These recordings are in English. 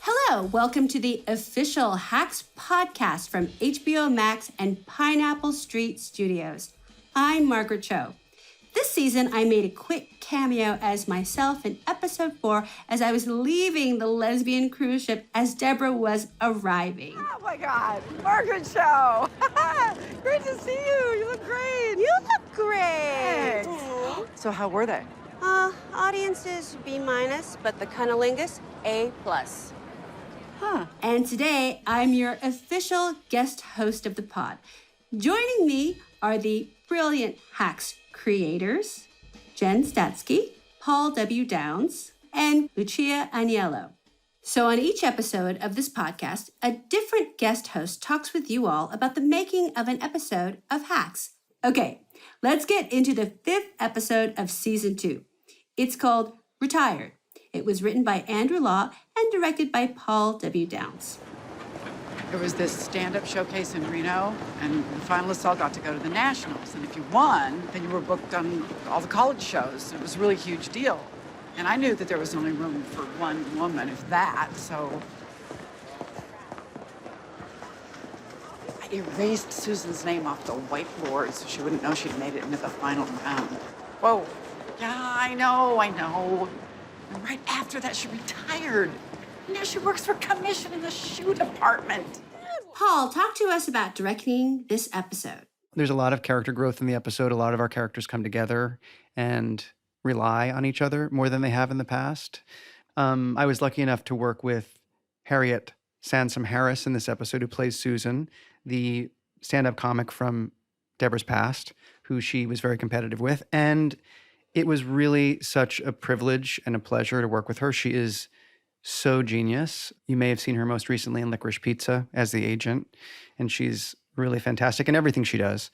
Hello, welcome to the official Hacks podcast from HBO Max and Pineapple Street Studios. I'm Margaret Cho. This season, I made a quick cameo as myself in episode 4 as I was leaving the lesbian cruise ship as Deborah was arriving. Oh my God, Margaret Cho. Great to see you. You look great. You look great. So how were they? Audiences B-, but the cunnilingus A+. Huh. And today, I'm your official guest host of the pod. Joining me are the brilliant Hacks creators, Jen Statsky, Paul W. Downs, and Lucia Aniello. So on each episode of this podcast, a different guest host talks with you all about the making of an episode of Hacks. Okay, let's get into the 5th episode of season 2. It's called Retired. It was written by Andrew Law and directed by Paul W. Downs. There was this stand-up showcase in Reno, and the finalists all got to go to the Nationals. And if you won, then you were booked on all the college shows. It was a really huge deal. And I knew that there was only room for one woman, if that, so I erased Susan's name off the whiteboard so she wouldn't know she'd made it into the final round. Whoa. Yeah, I know. And right after that, she retired. Now she works for commission in the shoe department. Paul, talk to us about directing this episode. There's a lot of character growth in the episode. A lot of our characters come together and rely on each other more than they have in the past. I was lucky enough to work with Harriet Sansom Harris in this episode, who plays Susan, the stand-up comic from Deborah's past, who she was very competitive with. And it was really such a privilege and a pleasure to work with her. She is so genius. You may have seen her most recently in Licorice Pizza as the agent, and she's really fantastic in everything she does.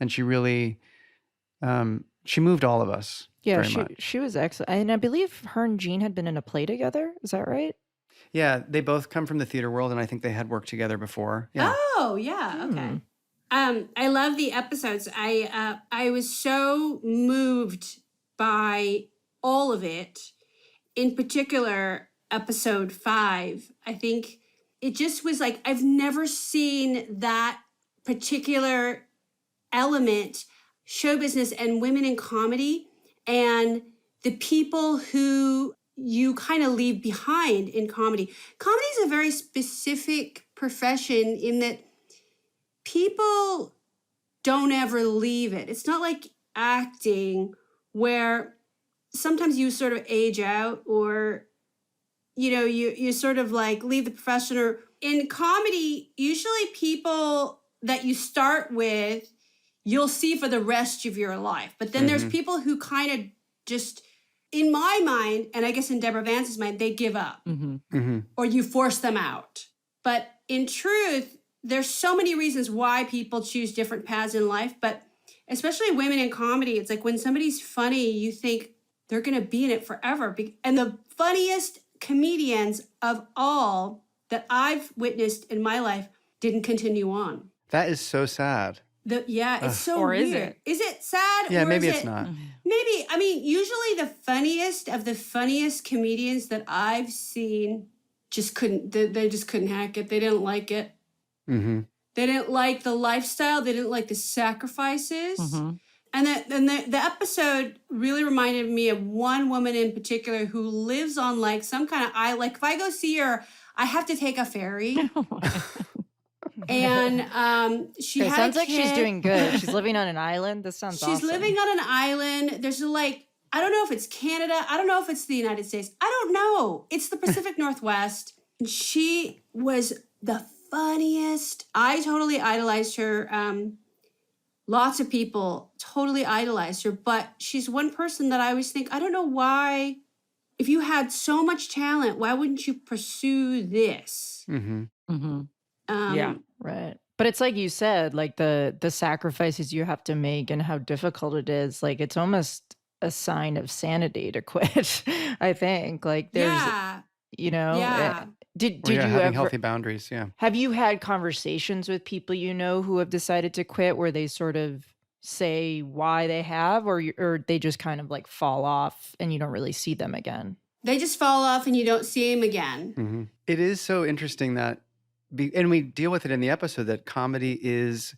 And she really, she moved all of us very much. She was excellent. And I believe her and Jean had been in a play together. Is that right? Yeah, they both come from the theater world, and I think they had worked together before. Yeah. Oh, yeah, okay. I love the episodes. I was so moved by all of it. In particular, episode 5, I think it just was like, I've never seen that particular element, show business and women in comedy, and the people who you kind of leave behind in comedy. Comedy is a very specific profession in that people don't ever leave it. It's not like acting where sometimes you sort of age out, or you sort of like leave the profession. Or in comedy, usually people that you start with, you'll see for the rest of your life. But then there's people who kind of just, in my mind, and I guess in Deborah Vance's mind, they give up. Or you force them out. But in truth, there's so many reasons why people choose different paths in life. But especially women in comedy, it's like when somebody's funny, you think they're going to be in it forever. And the funniest comedians of all that I've witnessed in my life didn't continue on. That is so sad. It's so or weird. is it? Is it sad? Yeah, or maybe is it's not. Maybe. I mean, usually the funniest comedians that I've seen just couldn't, they just couldn't hack it. They didn't like it. They didn't like the lifestyle. They didn't like the sacrifices. And the episode really reminded me of one woman in particular who lives on like some kind of island. Like if I go see her, I have to take a ferry. And she had sounds a like kid. she's doing good. She's living on an island. This sounds awesome. She's living on an island. There's like, I don't know if it's Canada. I don't know if it's the United States. I don't know. It's the Pacific Northwest. And she was the funniest. I totally idolized her. Lots of people totally idolized her, but she's one person that I always think, I don't know why, if you had so much talent, why wouldn't you pursue this? Yeah, right. But it's like you said, like the sacrifices you have to make and how difficult it is. Like it's almost a sign of sanity to quit. I think like there's, Did you having ever healthy boundaries? Yeah. Have you had conversations with people who have decided to quit where they sort of say why they have, or they just kind of like fall off and you don't really see them again? They just fall off and you don't see him again. Mm-hmm. It is so interesting that, and we deal with it in the episode, that comedy is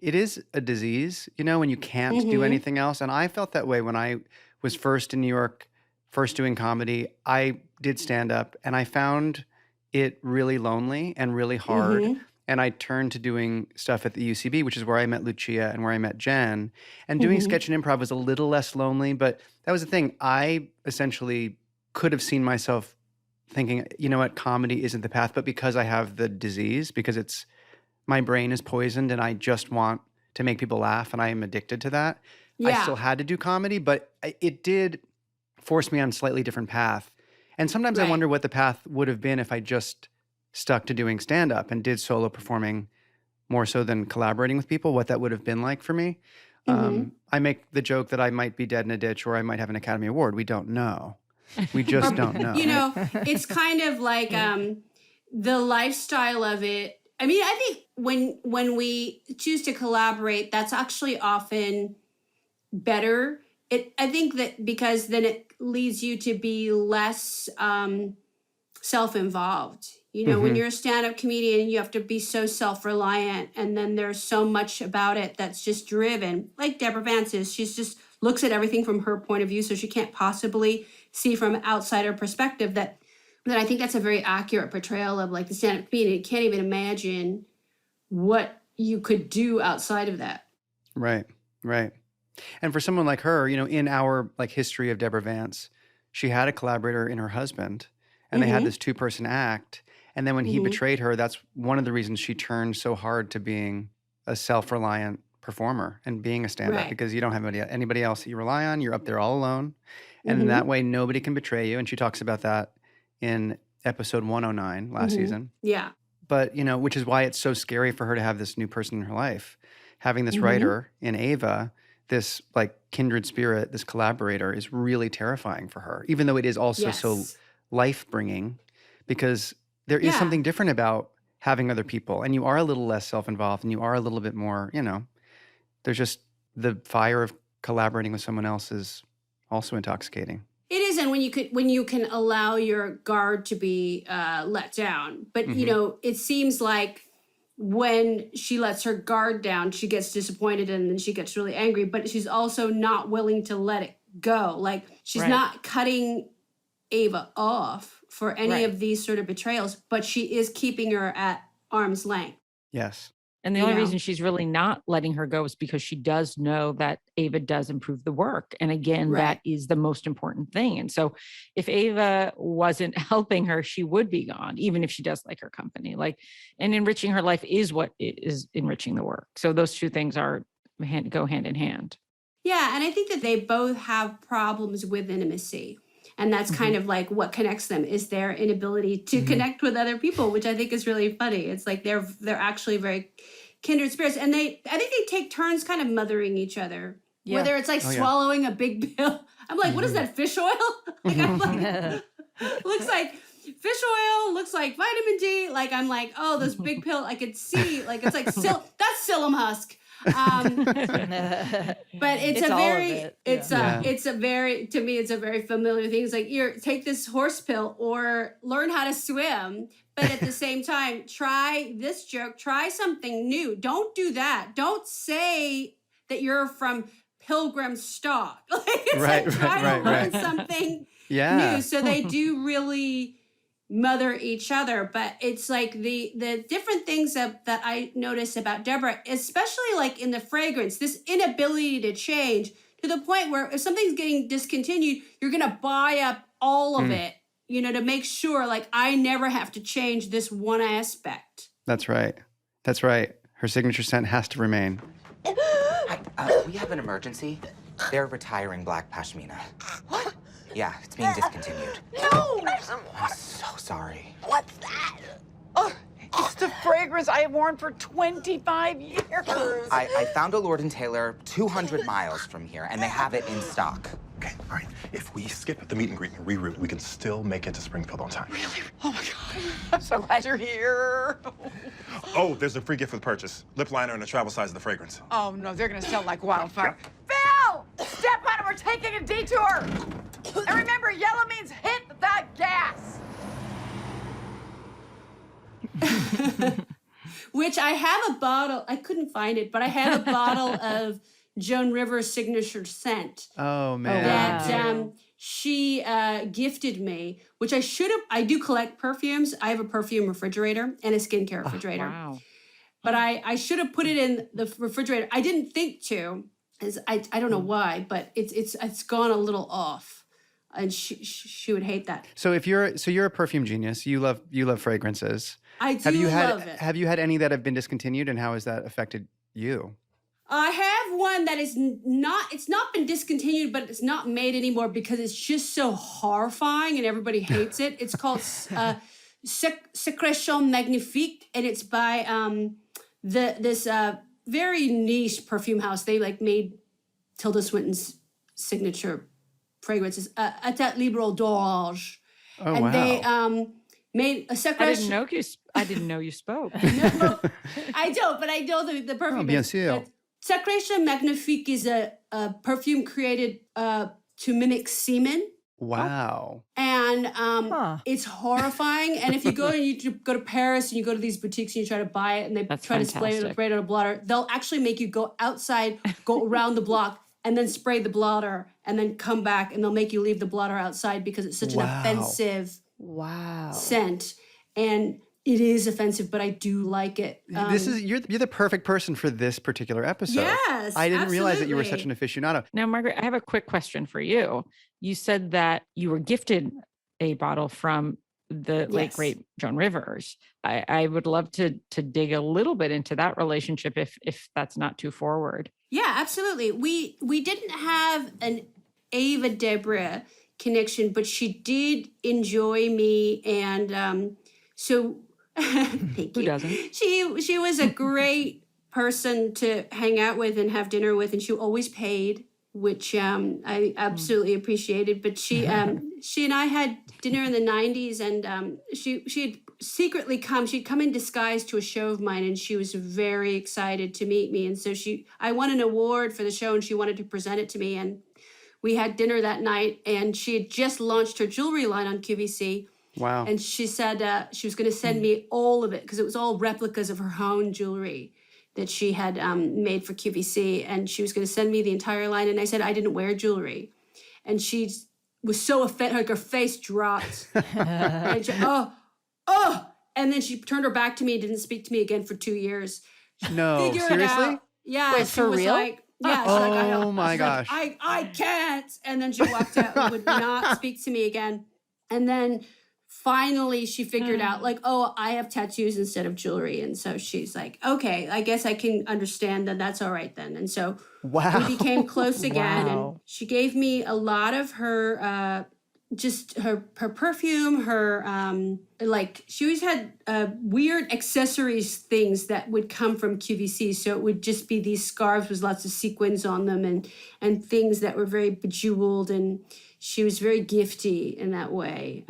a disease, when you can't do anything else. And I felt that way when I was first in New York, first doing comedy. I did stand up and I found it really lonely and really hard. And I turned to doing stuff at the UCB, which is where I met Lucia and where I met Jen. And doing sketch and improv was a little less lonely, but that was the thing. I essentially could have seen myself thinking, you know what, comedy isn't the path, but because I have the disease, because my brain is poisoned and I just want to make people laugh and I am addicted to that. I still had to do comedy, but it did force me on a slightly different path. And sometimes I wonder what the path would have been if I just stuck to doing stand-up and did solo performing more so than collaborating with people, what that would have been like for me. I make the joke that I might be dead in a ditch or I might have an Academy Award. We don't know. We just don't know. It's kind of like the lifestyle of it. I mean, I think when we choose to collaborate, that's actually often better. I think that because then it leads you to be less self-involved. When you're a stand-up comedian, you have to be so self-reliant, and then there's so much about it that's just driven. Like Deborah Vance is, she's just looks at everything from her point of view, so she can't possibly see from an outsider perspective that I think that's a very accurate portrayal of like the stand-up comedian. You can't even imagine what you could do outside of that. Right. And for someone like her, in our like history of Deborah Vance, she had a collaborator in her husband, and they had this 2-person act. And then when he betrayed her, that's one of the reasons she turned so hard to being a self-reliant performer and being a stand-up, because you don't have anybody else that you rely on. You're up there all alone. And in that way, nobody can betray you. And she talks about that in episode 109 last season. Yeah. But, which is why it's so scary for her to have this new person in her life. Having this writer in Ava, this like kindred spirit, this collaborator, is really terrifying for her, even though it is also so life-bringing, because there is something different about having other people, and you are a little less self-involved, and you are a little bit more, there's just the fire of collaborating with someone else is also intoxicating. It is, and when you can allow your guard to be let down. But it seems like when she lets her guard down, she gets disappointed and then she gets really angry. But she's also not willing to let it go. Like she's not cutting Ava off for any of these sort of betrayals, but she is keeping her at arm's length. Yes. And the only reason she's really not letting her go is because she does know that Ava does improve the work. And again, that is the most important thing. And so if Ava wasn't helping her, she would be gone, even if she does like her company. And enriching her life is what is enriching the work. So those two things go hand in hand. Yeah. And I think that they both have problems with intimacy. And that's kind of like what connects them is their inability to connect with other people, which I think is really funny. It's like they're actually very kindred spirits. And I think they take turns kind of mothering each other. Yeah. Whether it's like swallowing a big pill. I'm like, what is that, fish oil? I'm like, looks like fish oil, looks like vitamin D. Like, I'm like, oh, those big pill, I could see, like, it's like, that's psyllium husk. But to me, it's a very familiar thing. It's like, take this horse pill or learn how to swim. But at the same time, try this joke, try something new. Don't do that. Don't say that you're from Pilgrim Stock. Try to learn something new. So they do really mother each other. But it's like the different things that I notice about Deborah, especially like in the fragrance, this inability to change to the point where if something's getting discontinued, you're going to buy up all of it, to make sure like I never have to change this one aspect. That's right. Her signature scent has to remain. We have an emergency. They're retiring black pashmina. What? Yeah, it's being discontinued. No! I'm so sorry. What's that? It's the fragrance I have worn for 25 years. I found a Lord & Taylor 200 miles from here, and they have it in stock. Okay, all right. If we skip the meet and greet and reroute, we can still make it to Springfield on time. Really? Oh, my God. I'm so glad you're here. Oh, there's a free gift with purchase. Lip liner and a travel size of the fragrance. Oh, no, they're gonna sell like wildfire. Phil! Step on it, we're taking a detour! And remember, yellow means hit the gas! Which I have a bottle, I couldn't find it, but I have a bottle of Joan Rivers' signature scent Oh, man. that she gifted me, which I should have. I do collect perfumes. I have a perfume refrigerator and a skincare refrigerator. Wow. But I should have put it in the refrigerator. I didn't think to, as I don't know why, but it's gone a little off, and she would hate that. So you're a perfume genius. You love fragrances. I do love it. Have you had any that have been discontinued, and how has that affected you? I have one that is it's not been discontinued, but it's not made anymore because it's just so horrifying and everybody hates it. It's called Secretion Magnifique, and it's by this very niche perfume house. They made Tilda Swinton's signature fragrances, Atat Libre d'Orange. Oh, and wow. they made a Secretion. I didn't know you spoke. No, I don't, but I know the perfume. Oh, bien sûr. Secretion Magnifique is a perfume created to mimic semen. Wow. And it's horrifying. And if you go to Paris and you go to these boutiques and you try to buy it and they try to spray it on a blotter, they'll actually make you go outside, go around the block, and then spray the blotter, and then come back, and they'll make you leave the blotter outside because it's such an offensive scent. And it is offensive, but I do like it. You're the perfect person for this particular episode. Yes, I didn't realize that you were absolutely. such an aficionado. Now, Margaret, I have a quick question for you. You said that you were gifted a bottle from the late, great Joan Rivers. I would love to dig a little bit into that relationship if that's not too forward. Yeah, absolutely. We didn't have an Ava Deborah connection, but she did enjoy me, and so thank you. Who doesn't? She was a great person to hang out with and have dinner with, and she always paid, which I absolutely appreciated. But she and I had dinner in the 90s, and she had secretly she'd come in disguise to a show of mine, and she was very excited to meet me. And so I won an award for the show, and she wanted to present it to me, and we had dinner that night, and she had just launched her jewelry line on QVC. Wow. And she said she was going to send me all of it because it was all replicas of her own jewelry that she had made for QVC. And she was going to send me the entire line. And I said I didn't wear jewelry. And she was so offended, like her face dropped. And she, oh. And then she turned her back to me and didn't speak to me again for 2 years. No, Figure it seriously? out. Yeah. Wait, for real? Yeah. Oh my gosh. I can't. And then she walked out and would not speak to me again. And then finally she figured out I have tattoos instead of jewelry. And so she's like, okay, I guess I can understand that. That's all right then. And so we became close again. And she gave me a lot of her, just her perfume, her, she always had weird accessories things that would come from QVC. So it would just be these scarves with lots of sequins on them and things that were very bejeweled, and she was very gifty in that way.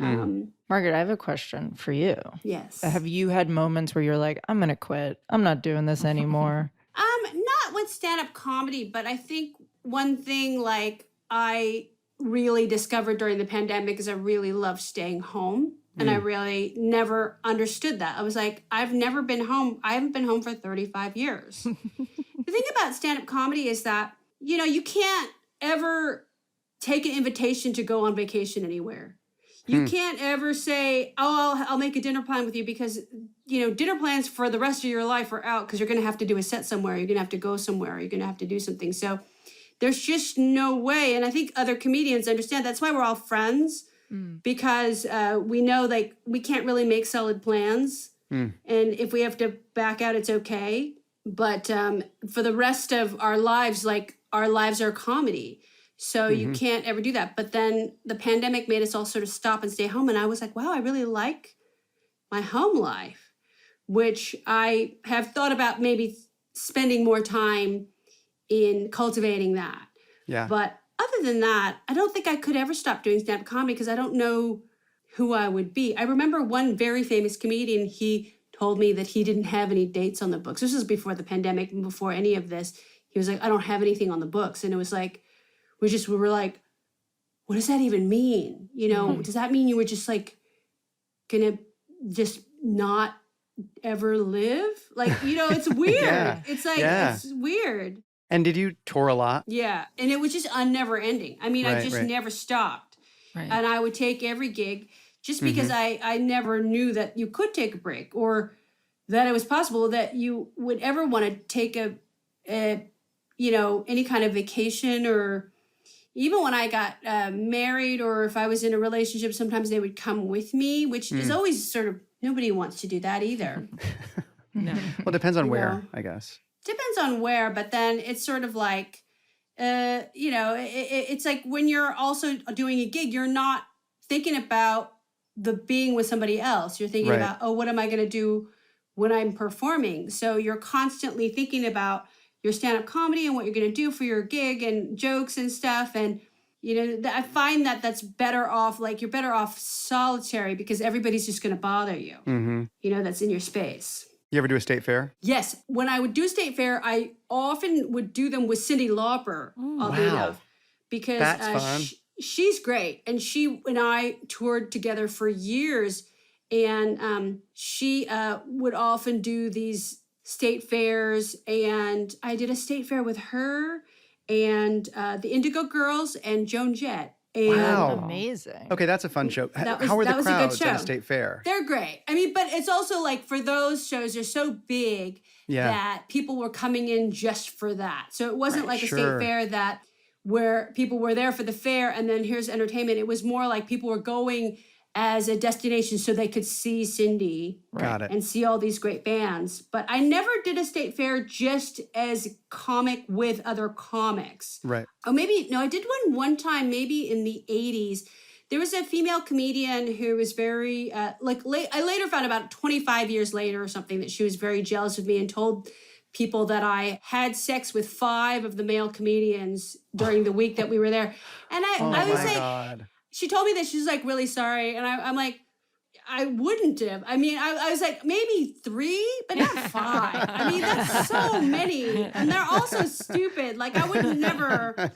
Margaret, I have a question for you. Yes. Have you had moments where you're like, I'm going to quit. I'm not doing this anymore? Not with stand-up comedy, but I think one thing I really discovered during the pandemic is I really love staying home. And I really never understood that. I was like, I've never been home. I haven't been home for 35 years. The thing about stand-up comedy is that, you can't ever take an invitation to go on vacation anywhere. You can't ever say, I'll make a dinner plan with you, because, dinner plans for the rest of your life are out because you're going to have to do a set somewhere. You're going to have to go somewhere. You're going to have to do something. So there's just no way. And I think other comedians understand. That's why we're all friends, because we know we can't really make solid plans. And if we have to back out, it's okay. But for the rest of our lives, our lives are comedy. So you can't ever do that. But then the pandemic made us all sort of stop and stay home. And I was like, wow, I really like my home life, which I have thought about maybe spending more time in cultivating that. Yeah. But other than that, I don't think I could ever stop doing stand-up comedy because I don't know who I would be. I remember one very famous comedian, he told me that he didn't have any dates on the books. This was before the pandemic and before any of this. He was like, I don't have anything on the books. And it was like, we were like, what does that even mean? You know, does that mean you were just like gonna just not ever live? Like, you know, it's weird. Yeah. It's like, Yeah. it's weird. And did you tour a lot? Yeah. And it was just never ending. I mean, I Right, just right. never stopped. Right. And I would take every gig just because I never knew that you could take a break or that it was possible that you would ever want to take a you know, any kind of vacation, or even when I got married, or if I was in a relationship, sometimes they would come with me, which is always sort of, nobody wants to do that either. No. Well, it depends on You where, know. I guess. Depends on where, but then it's sort of like, you know, it's like when you're also doing a gig, you're not thinking about the being with somebody else. You're thinking Right. about, oh, what am I going to do when I'm performing? So you're constantly thinking about your stand-up comedy and what you're going to do for your gig and jokes and stuff. And, you know, I find that that's better off, like you're better off solitary because everybody's just going to bother you. Mm-hmm. You know, that's in your space. You ever do a state fair? Yes. When I would do state fair, I often would do them with Cyndi Lauper, oddly Wow. enough, because That's fun. she's great. And she and I toured together for years. And she would often do these state fairs. And I did a state fair with her and the Indigo Girls and Joan Jett. And Wow. Amazing. Okay, that's a fun show. That was- How are the that was a good crowds at a show. state fair? They're great. I mean, but it's also like for those shows, they're so big Yeah. that people were coming in just for that. So it wasn't like a Sure. state fair that where people were there for the fair and then here's entertainment. It was more like people were going as a destination so they could see Cyndi Got it. and see all these great bands. But I never did a state fair just as a comic with other comics. Right. Oh, maybe, no, I did one time, maybe in the 80s. There was a female comedian who was very, I later found about 25 years later or something that she was very jealous of me and told people that I had sex with 5 of the male comedians during the week that we were there. And I Oh was my like, God. she told me that she's like really sorry. And I'm like, I wouldn't have. I mean, I was like, maybe 3, but not 5. I mean, that's so many. And they're all so stupid. Like, I would never.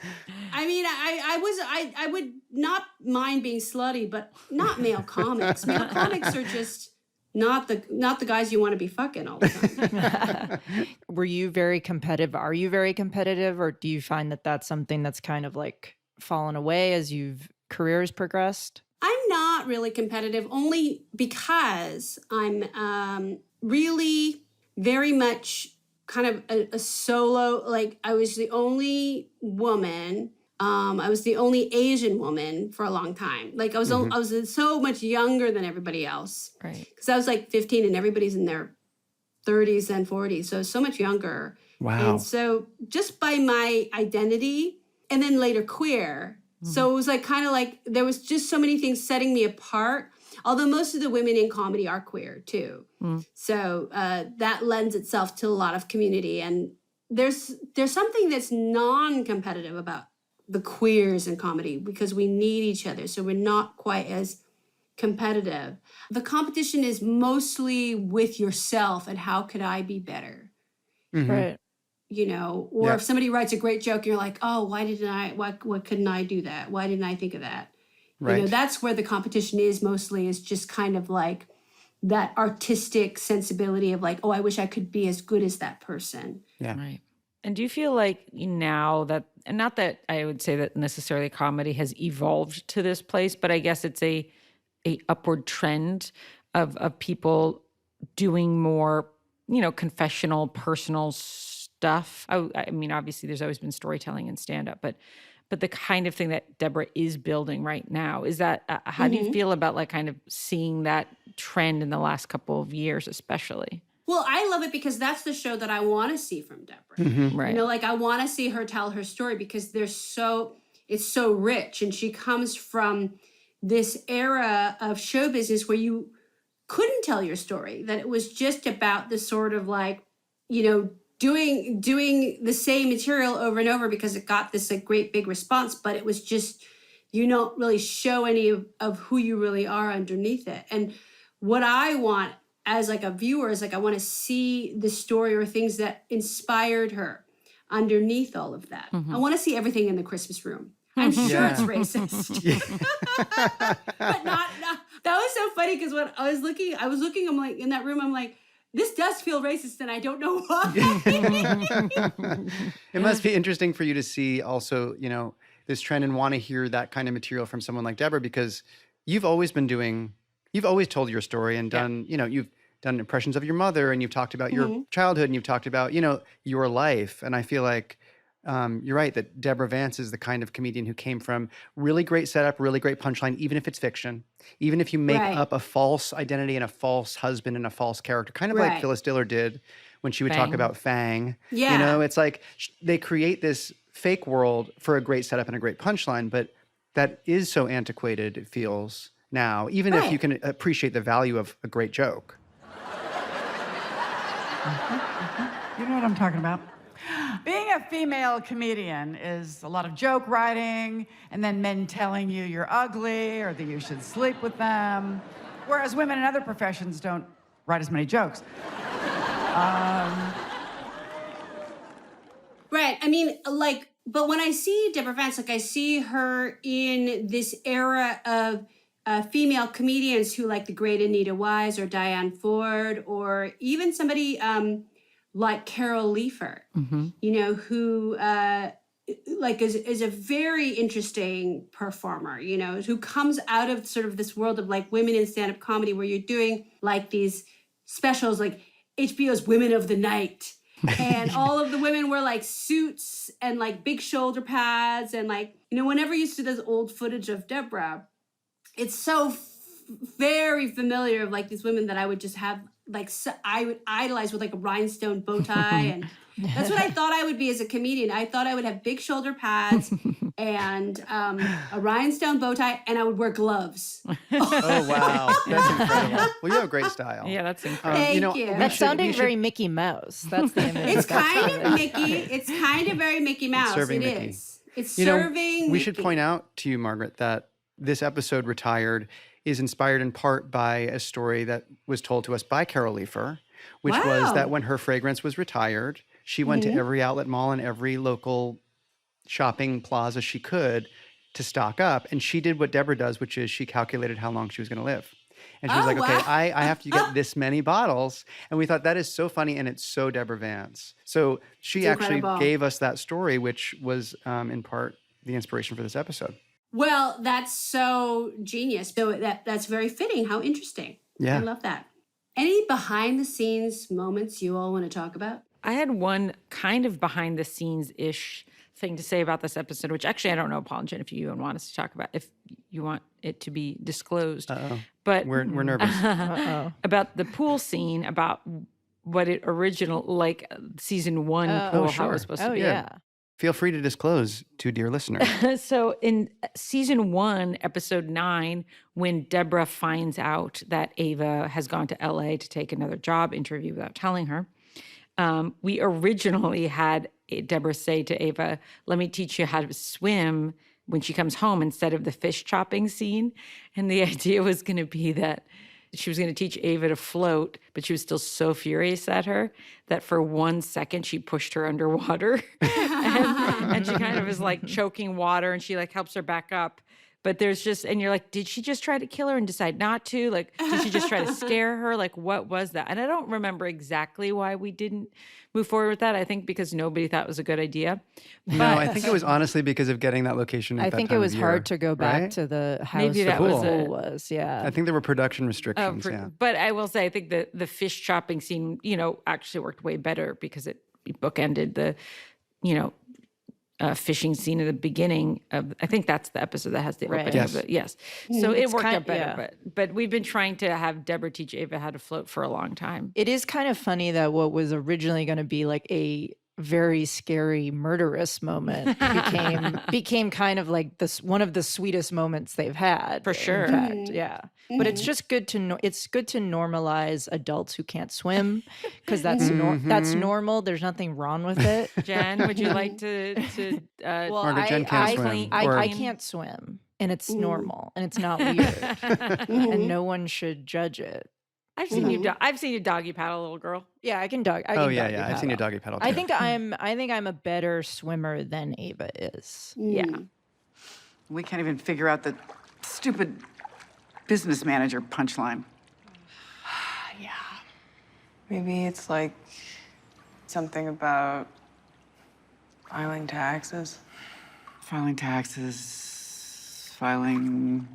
I mean, I would not mind being slutty, but not male comics. Male comics are just not the guys you want to be fucking all the time. Were you very competitive? Are you very competitive? Or do you find that that's something that's kind of like fallen away as you've careers progressed? I'm not really competitive, only because I'm really very much kind of a solo. Like, I was the only woman. I was the only Asian woman for a long time. Like, I was so much younger than everybody else. Right. Because I was like 15 and everybody's in their 30s and 40s. So much younger. Wow. And so just by my identity, and then later queer. So it was like kind of like there was just so many things setting me apart. Although most of the women in comedy are queer too. So that lends itself to a lot of community. And there's something that's non-competitive about the queers in comedy because we need each other. So we're not quite as competitive. The competition is mostly with yourself and how could I be better? Mhm. Right. You know, or Yeah. if somebody writes a great joke, you're like, oh, why couldn't I do that? Why didn't I think of that? Right. You know, that's where the competition is mostly, is just kind of like that artistic sensibility of like, oh, I wish I could be as good as that person. Yeah. Right. And do you feel like now that, and not that I would say that necessarily comedy has evolved to this place, but I guess it's a upward trend of people doing more, you know, confessional, personal stuff. I mean, obviously there's always been storytelling and stand-up, but the kind of thing that Deborah is building right now, is that, how do you feel about like kind of seeing that trend in the last couple of years, especially? Well, I love it because that's the show that I want to see from Deborah. Mhm. Right. You know, like I want to see her tell her story because it's so rich, and she comes from this era of show business where you couldn't tell your story, that it was just about the sort of like, you know, doing the same material over and over because it got this like great big response, but it was just you don't really show any of who you really are underneath it. And what I want as like a viewer is like, I want to see the story or things that inspired her underneath all of that. I want to see everything in the Christmas room. I'm sure it's racist. But not, that was so funny because when I was looking, I'm like, in that room, I'm like, this does feel racist and I don't know why. It must be interesting for you to see also, you know, this trend and want to hear that kind of material from someone like Deborah, because you've always told your story and done, you know, you've done impressions of your mother and you've talked about your childhood and you've talked about, you know, your life. And I feel like you're right that Deborah Vance is the kind of comedian who came from really great setup, really great punchline, even if it's fiction, even if you make up a false identity and a false husband and a false character, kind of like Phyllis Diller did when she would talk about Fang. Yeah. You know, it's like they create this fake world for a great setup and a great punchline, but that is so antiquated, it feels now, even if you can appreciate the value of a great joke. You know what I'm talking about. Being a female comedian is a lot of joke writing and then men telling you you're ugly or that you should sleep with them, whereas women in other professions don't write as many jokes. Right. I mean, like, but when I see Deborah Vance, like I see her in this era of female comedians who like the great Anita Wise or Diane Ford, or even somebody like Carol Leifer, you know, who like is a very interesting performer, you know, who comes out of sort of this world of like women in stand-up comedy where you're doing like these specials like HBO's Women of the Night. And all of the women wear like suits and like big shoulder pads. And like, you know, whenever you see this old footage of Deborah, it's so very familiar of like these women that I would just have like, I would idolize with like a rhinestone bow tie. And that's what I thought I would be as a comedian. I thought I would have big shoulder pads and a rhinestone bow tie, and I would wear gloves. Oh, wow. That's incredible. Well, you have great style. Yeah, that's incredible. Thank you. That's sounding very Mickey Mouse. That's the image. It's kind of Mickey. It's kind of very Mickey Mouse. Serving It Mickey. is. It's You know, serving we should Mickey. point out to you, Margaret, that this episode, Retired, is inspired in part by a story that was told to us by Carol Leifer, which was that when her fragrance was retired, she went to every outlet mall and every local shopping plaza she could to stock up. And she did what Deborah does, which is she calculated how long she was going to live. And she was like, okay, I have to get this many bottles. And we thought that is so funny and it's so Deborah Vance. So she actually gave us that story, which was in part the inspiration for this episode. Well, that's so genius. So that's very fitting. How interesting. Yeah. I love that. Any behind the scenes moments you all want to talk about? I had one kind of behind the scenes-ish thing to say about this episode, which actually I don't know, Paul and Jen, if you even want us to talk about, if you want it to be disclosed. But We're nervous. about the pool scene, about what it like season one pool, how it was supposed to be. Yeah. Feel free to disclose to dear listeners. So in season 1, episode 9, when Deborah finds out that Ava has gone to LA to take another job interview without telling her, we originally had Deborah say to Ava, let me teach you how to swim when she comes home instead of the fish chopping scene. And the idea was going to be that she was going to teach Ava to float, but she was still so furious at her that for 1 second she pushed her underwater. and she kind of is like choking water and she like helps her back up. But there's just, and you're like, did she just try to kill her and decide not to? Like, did she just try to scare her? Like, what was that? And I don't remember exactly why we didn't move forward with that. I think because nobody thought it was a good idea. No, I think it was honestly because of getting that location at I that think time it was of year, hard to go back right? to the house Maybe that the was pool it. was, yeah. I think there were production restrictions, yeah. But I will say, I think the fish chopping scene, actually worked way better because it bookended the, fishing scene at the beginning of, I think that's the episode that has the opening of it. Yes. So it worked out better, but we've been trying to have Deborah teach Ava how to float for a long time. It is kind of funny that what was originally going to be like a very scary murderous moment became kind of like this one of the sweetest moments they've had. For sure. In fact, yeah. But it's just good to normalize adults who can't swim because that's normal. There's nothing wrong with it. Jen, would you like to Well, Margaret, Jen can't swim. I can't swim. and it's normal and it's not weird and no one should judge it. I've seen you doggy paddle, little girl. Yeah, I can doggy Yeah. paddle. I've seen you doggy paddle too. I think I'm a better swimmer than Ava is. Yeah. We can't even figure out the stupid business manager punchline. Yeah. Maybe it's like something about filing taxes. Filing taxes, filing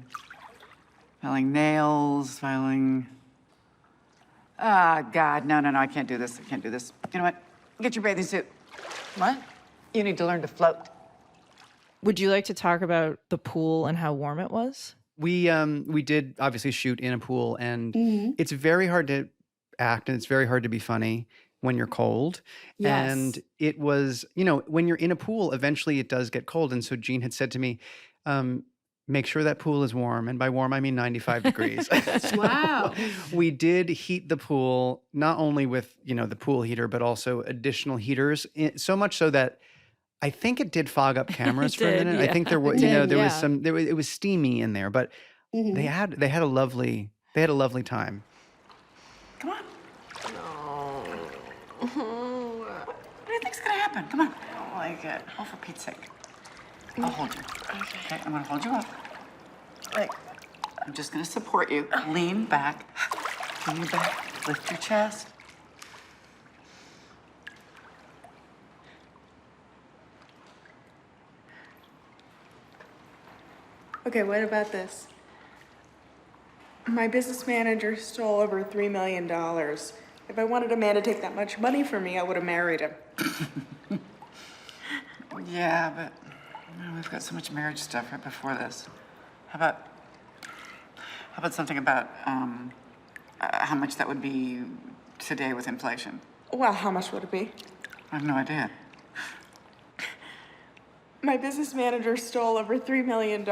nails, God, no, I can't do this. You know what? Get your bathing suit. What? You need to learn to float. Would you like to talk about the pool and how warm it was? We did obviously shoot in a pool, and it's very hard to act and it's very hard to be funny when you're cold. Yes. And it was, when you're in a pool, eventually it does get cold. And so Jean had said to me, make sure that pool is warm. And by warm, I mean 95 degrees. Wow. We did heat the pool, not only with, the pool heater, but also additional heaters, so much so that I think it did fog up cameras for a minute. yeah. I think there was, it was steamy in there, but they had a lovely time. Come on. What do you think's gonna happen? Come on. I don't like it. Oh, for Pete's sake. I'll hold you. Okay, I'm gonna hold you up. Like, I'm just gonna support you. Lean back. Lift your chest. Okay, what about this? My business manager stole over $3 million. If I wanted a man to take that much money from me, I would have married him. Yeah, but we've got so much marriage stuff right before this. How about something about how much that would be today with inflation? Well, how much would it be? I have no idea. My business manager stole over $3 million.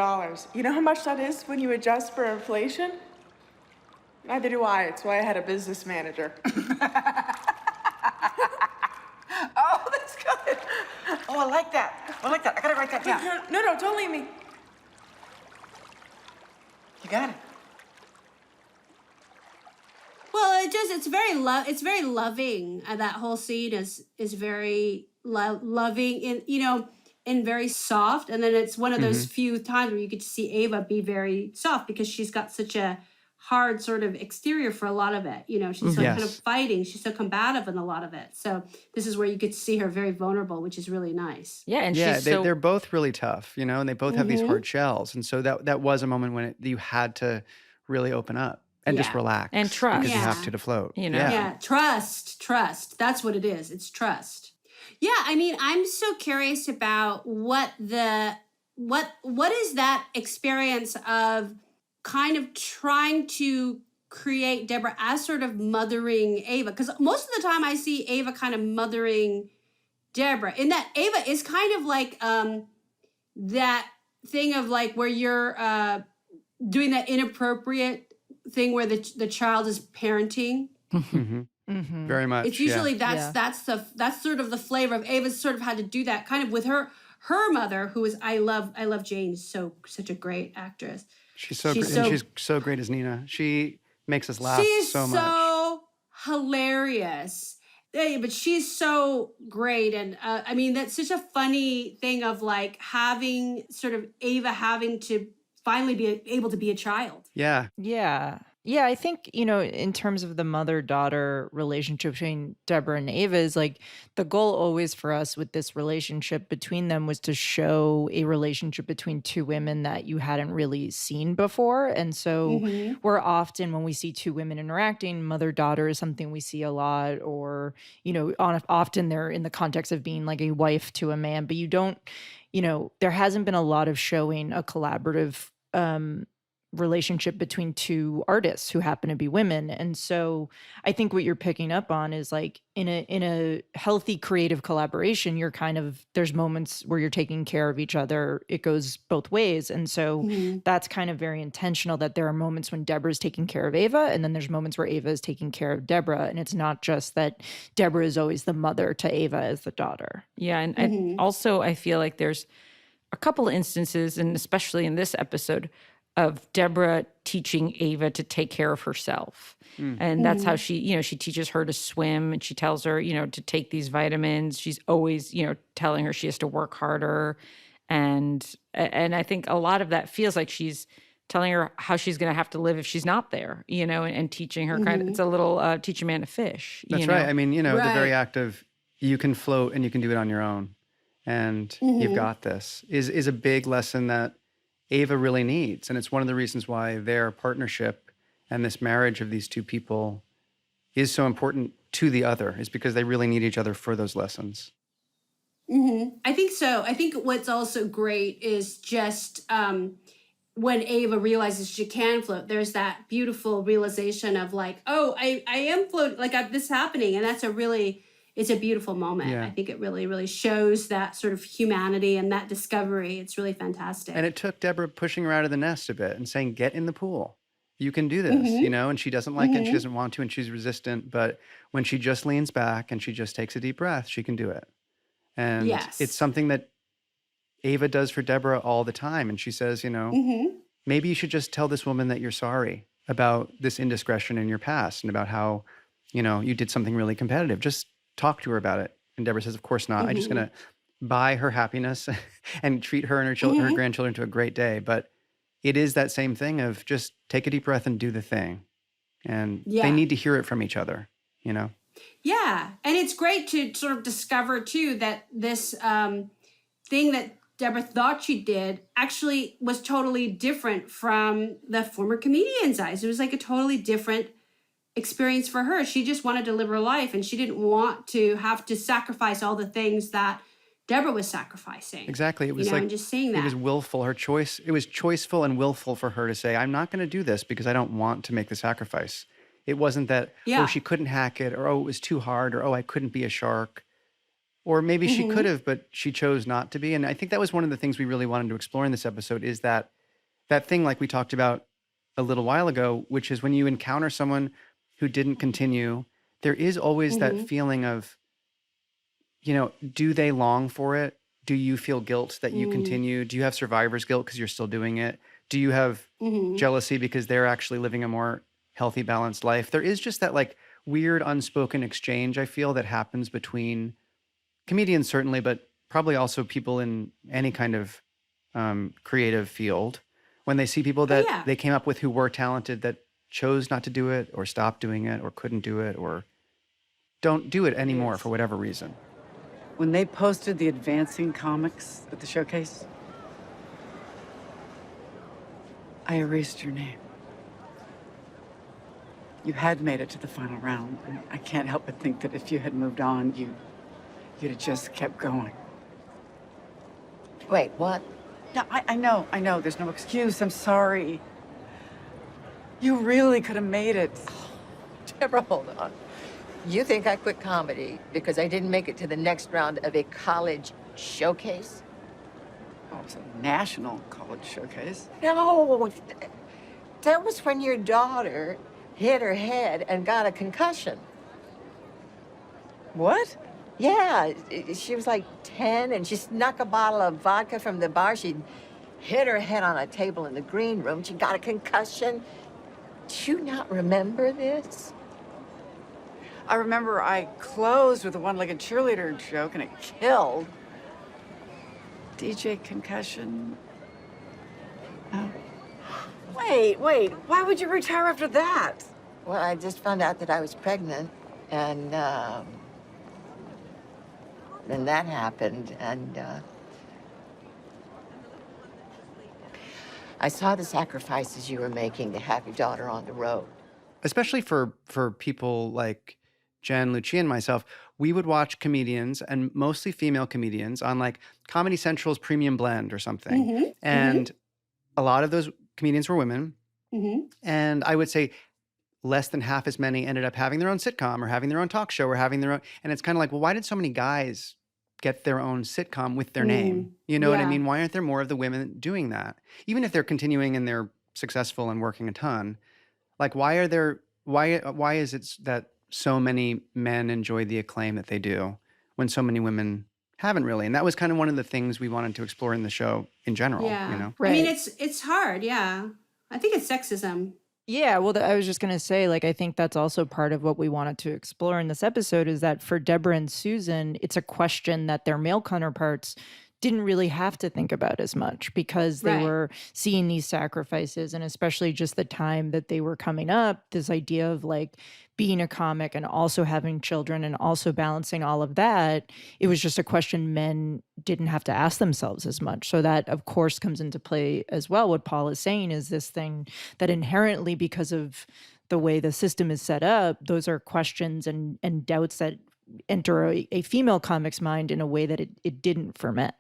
You know how much that is when you adjust for inflation? Neither do I. It's why I had a business manager. Oh, that's good. Oh, I like that. I gotta write that down. No, don't leave me. You got it. Well, it's very loving. That whole scene is very loving and very soft. And then it's one of those few times where you get to see Ava be very soft because she's got such a hard sort of exterior for a lot of it. She's so kind of fighting. She's so combative in a lot of it. So this is where you get to see her very vulnerable, which is really nice. Yeah, and they're both really tough, and they both have these hard shells. And so that was a moment when you had to really open up and just relax and trust, because you have to float. Yeah, trust. That's what it is. It's trust. Yeah, I mean, I'm so curious about what is that experience of kind of trying to create Deborah as sort of mothering Ava, because most of the time I see Ava kind of mothering Deborah, in that Ava is kind of like that thing of like where you're doing that inappropriate thing where the child is parenting. Very much. It's usually that's sort of the flavor of Ava's sort of had to do that kind of with her mother, who is I love Jane, such a great actress. She's so great. And she's so great as Nina. She makes us laugh so much. She's so hilarious. But she's so great. And I mean, that's such a funny thing of like having sort of Ava having to finally be able to be a child. Yeah. Yeah, I think, in terms of the mother-daughter relationship between Deborah and Ava is like the goal always for us with this relationship between them was to show a relationship between two women that you hadn't really seen before. And so we're often, when we see two women interacting, mother-daughter is something we see a lot, or, often they're in the context of being like a wife to a man, but you don't, there hasn't been a lot of showing a collaborative relationship between two artists who happen to be women. And so I think what you're picking up on is like in a healthy creative collaboration, you're kind of, there's moments where you're taking care of each other. It goes both ways. And so that's kind of very intentional, that there are moments when Deborah's taking care of Ava, and then there's moments where Ava is taking care of Deborah. And it's not just that Deborah is always the mother to Ava as the daughter. Yeah. And also I feel like there's a couple of instances, and especially in this episode, of Deborah teaching Ava to take care of herself. And that's how she teaches her to swim, and she tells her, to take these vitamins. She's always, telling her she has to work harder. And I think a lot of that feels like she's telling her how she's going to have to live if she's not there, and teaching her kind of, it's a little teach a man to fish. That's right. I mean, the very act of you can float and you can do it on your own and you've got this is a big lesson that Ava really needs. And it's one of the reasons why their partnership and this marriage of these two people is so important to the other, is because they really need each other for those lessons. I think so. I think what's also great is just when Ava realizes she can float, there's that beautiful realization of like, oh, I am floating, like this is happening. And that's it's a beautiful moment. Yeah. I think it really, really shows that sort of humanity and that discovery. It's really fantastic. And it took Deborah pushing her out of the nest a bit and saying, get in the pool. You can do this, and she doesn't like it, and she doesn't want to, and she's resistant. But when she just leans back and she just takes a deep breath, she can do it. And it's something that Ava does for Deborah all the time. And she says, maybe you should just tell this woman that you're sorry about this indiscretion in your past and about how, you did something really competitive. Just talk to her about it. And Deborah says, of course not. I'm just going to buy her happiness and treat her and her children, her grandchildren to a great day. But it is that same thing of just take a deep breath and do the thing. And they need to hear it from each other, Yeah. And it's great to sort of discover, too, that this thing that Deborah thought she did actually was totally different from the former comedian's eyes. It was like a totally different experience for her. She just wanted to live her life, and she didn't want to have to sacrifice all the things that Deborah was sacrificing. Exactly. It was like, and just seeing that. It was willful. Her choice, it was choiceful and willful for her to say, I'm not going to do this because I don't want to make the sacrifice. It wasn't that, she couldn't hack it, or, it was too hard, or, I couldn't be a shark. Or maybe she could have, but she chose not to be. And I think that was one of the things we really wanted to explore in this episode, is that thing like we talked about a little while ago, which is when you encounter someone who didn't continue, there is always that feeling of, do they long for it? Do you feel guilt that you continue? Do you have survivor's guilt because you're still doing it? Do you have jealousy because they're actually living a more healthy, balanced life? There is just that like weird unspoken exchange, I feel, that happens between comedians certainly, but probably also people in any kind of creative field, when they see people that they came up with who were talented that chose not to do it, or stopped doing it, or couldn't do it, or don't do it anymore for whatever reason. When they posted the advancing comics at the showcase, I erased your name. You had made it to the final round, and I can't help but think that if you had moved on, you'd have just kept going. Wait, what? Yeah, I know, there's no excuse, I'm sorry. You really could have made it. Deborah, hold on. You think I quit comedy because I didn't make it to the next round of a college showcase? Oh, it's a national college showcase. No, that was when your daughter hit her head and got a concussion. What? Yeah, she was like 10 and she snuck a bottle of vodka from the bar. She hit her head on a table in the green room. She got a concussion. Do you not remember this? I remember I closed with a one-legged cheerleader joke and it killed. DJ concussion. Oh. Wait, why would you retire after that? Well, I just found out that I was pregnant, and then that happened, and I saw the sacrifices you were making to have your daughter on the road. Especially for people like Jen, Lucia, and myself, we would watch comedians, and mostly female comedians, on like Comedy Central's Premium Blend or something. And a lot of those comedians were women. And I would say less than half as many ended up having their own sitcom or having their own talk show or having their own. And it's kind of like, well, why did so many guys get their own sitcom with their name? You know what I mean? Why aren't there more of the women doing that? Even if they're continuing and they're successful and working a ton, like why is it that so many men enjoy the acclaim that they do when so many women haven't really. And that was kind of one of the things we wanted to explore in the show in general, Yeah. you know? I mean, it's hard. Yeah. I think it's sexism. Yeah, well, I was just going to say, like, I think that's also part of what we wanted to explore in this episode is that for Deborah and Susan, it's a question that their male counterparts didn't really have to think about as much because they were seeing these sacrifices, and especially just the time that they were coming up, this idea of like being a comic and also having children and also balancing all of that, it was just a question men didn't have to ask themselves as much. So that, of course, comes into play as well. What Paul is saying is this thing that inherently, because of the way the system is set up, those are questions and doubts that enter a female comic's mind in a way that it didn't for men.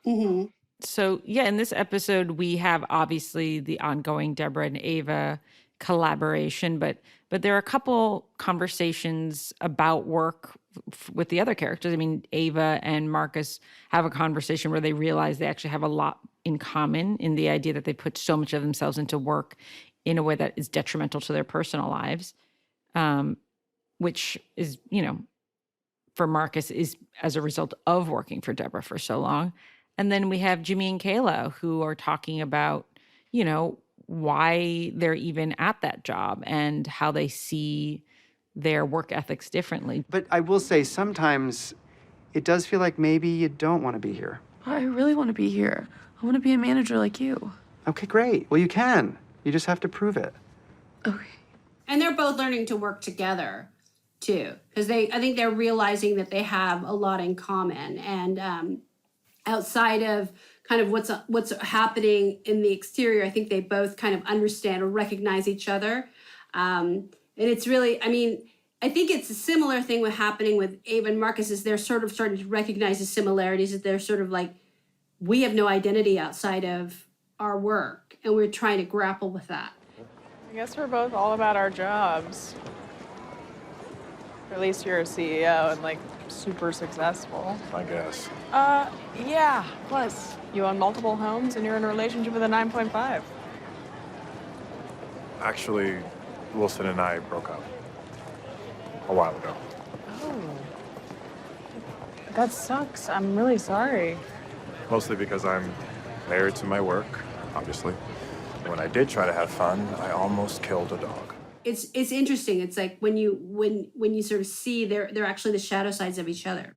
Mm-hmm. So, yeah, in this episode, we have obviously the ongoing Deborah and Ava collaboration, but there are a couple conversations about work with the other characters. I mean, Ava and Marcus have a conversation where they realize they actually have a lot in common in the idea that they put so much of themselves into work in a way that is detrimental to their personal lives, which is, you know, for Marcus is as a result of working for Deborah for so long. And then we have Jimmy and Kayla who are talking about, you know, why they're even at that job and how they see their work ethics differently. But I will say sometimes it does feel like maybe you don't want to be here. I really want to be here. I want to be a manager like you. Okay, great. Well, you can. You just have to prove it. Okay. And they're both learning to work together too, because I think they're realizing that they have a lot in common, and outside of kind of what's happening in the exterior, I think they both kind of understand or recognize each other, and it's really, I mean, I think it's a similar thing with happening with Ava and Marcus, is they're sort of starting to recognize the similarities, that they're sort of like, we have no identity outside of our work, and we're trying to grapple with that. I guess we're both all about our jobs. Or at least you're a CEO and like super successful. I guess. Yeah. Plus, you own multiple homes and you're in a relationship with a 9.5. Actually, Wilson and I broke up a while ago. Oh. That sucks. I'm really sorry. Mostly because I'm married to my work, obviously. When I did try to have fun, I almost killed a dog. It's interesting. It's like when you sort of see they're actually the shadow sides of each other.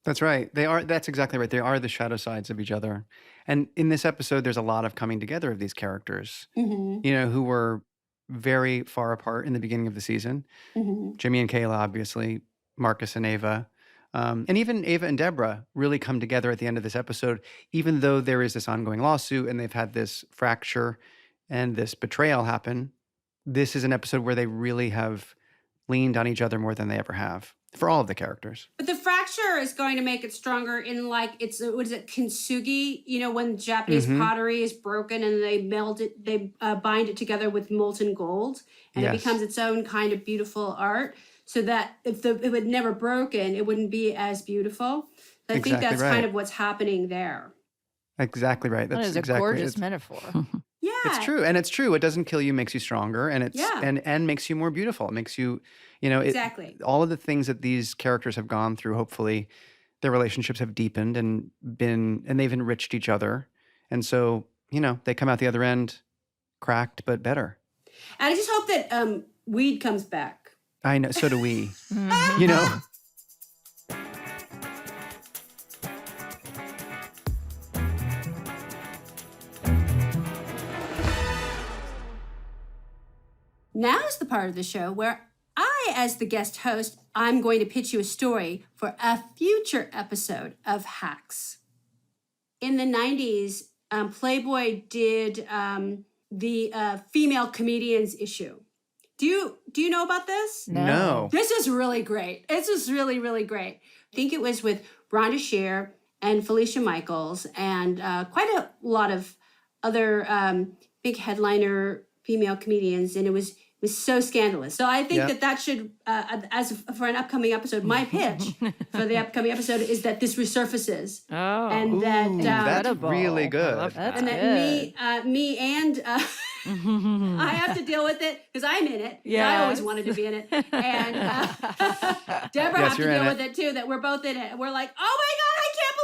That's right. They are. That's exactly right. They are the shadow sides of each other. And in this episode, there's a lot of coming together of these characters, Mm-hmm. you know, who were very far apart in the beginning of the season. Mm-hmm. Jimmy and Kayla, obviously, Marcus and Ava. And even Ava and Deborah really come together at the end of this episode, even though there is this ongoing lawsuit and they've had this fracture and this betrayal happen. This is an episode where they really have leaned on each other more than they ever have for all of the characters. But the fracture is going to make it stronger in, like, it's, what is it, kintsugi? You know, when Japanese pottery is broken and they meld it, they bind it together with molten gold, and it becomes its own kind of beautiful art. So that if it had never broken, it wouldn't be as beautiful. So I think that's kind of what's happening there. Exactly right. That is a gorgeous metaphor. Yeah. It's true. And it's true. It doesn't kill you, makes you stronger, and it's and makes you more beautiful. It makes you, you know, Exactly. All of the things that these characters have gone through, hopefully their relationships have deepened and they've enriched each other. And so, you know, they come out the other end cracked but better. And I just hope that weed comes back. I know, so do we. You know. Now is the part of the show where I, as the guest host, I'm going to pitch you a story for a future episode of Hacks. In the 90s, Playboy did the female comedians issue. Do you know about this? No. This is really great. This is really, really great. I think it was with Rhonda Shear and Felicia Michaels and quite a lot of other big headliner female comedians, and it was so scandalous. So I think that should, for an upcoming episode, my pitch for the upcoming episode is that this resurfaces. Oh, and that that's really good. and that me and I have to deal with it because I'm in it. Yeah, I always wanted to be in it, and Deborah has to deal with it too. That we're both in it. And we're like, oh my god, I can't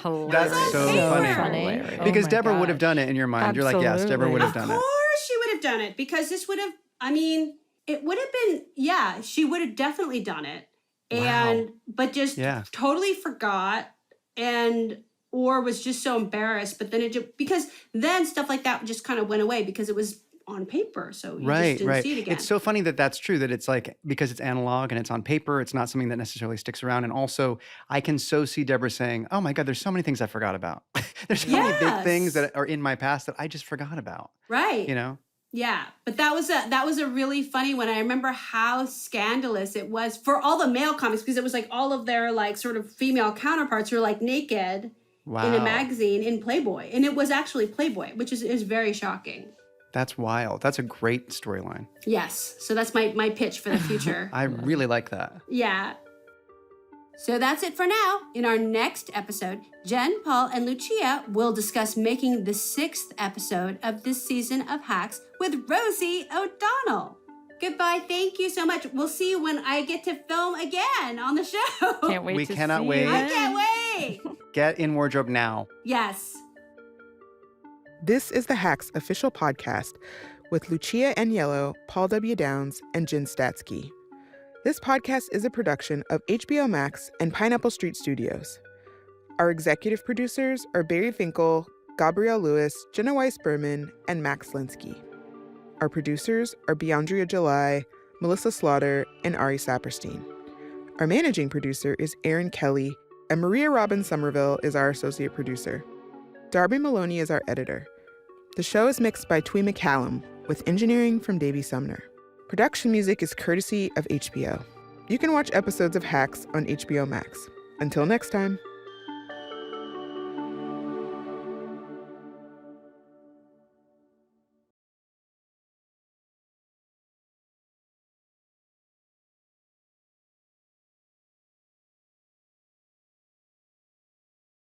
Hilarious. That's so funny. Because Deborah would have done it in your mind. You're like, yes, Deborah would have done it. Of course she would have done it, because this would have, I mean, it would have been, yeah, she would have definitely done it. And, but just totally forgot, and, or was just so embarrassed. But then because then stuff like that just kind of went away because it was on paper. So you just didn't see it again. It's so funny that that's true, that it's like, because it's analog and it's on paper, it's not something that necessarily sticks around. And also I can so see Deborah saying, oh my God, there's so many things I forgot about. There's so many big things that are in my past that I just forgot about. Right. You know? Yeah, but that was a really funny one. I remember how scandalous it was for all the male comics, because it was like all of their like sort of female counterparts were like naked in a magazine in Playboy, and it was actually Playboy, which is very shocking. That's wild. That's a great storyline. Yes, so that's my pitch for the future. I really like that. Yeah. So that's it for now. In our next episode, Jen, Paul, and Lucia will discuss making the 6th episode of this season of Hacks with Rosie O'Donnell. Goodbye. Thank you so much. We'll see you when I get to film again on the show. Can't wait. We cannot wait. I can't wait. Get in wardrobe now. Yes. This is the Hacks official podcast with Lucia Aniello, Paul W. Downs, and Jen Statsky. This podcast is a production of HBO Max and Pineapple Street Studios. Our executive producers are Barry Finkel, Gabrielle Lewis, Jenna Weiss-Berman, and Max Linsky. Our producers are Beandria July, Melissa Slaughter, and Ari Saperstein. Our managing producer is Aaron Kelly, and Maria Robin Somerville is our associate producer. Darby Maloney is our editor. The show is mixed by Twee McCallum, with engineering from Davey Sumner. Production music is courtesy of HBO. You can watch episodes of Hacks on HBO Max. Until next time.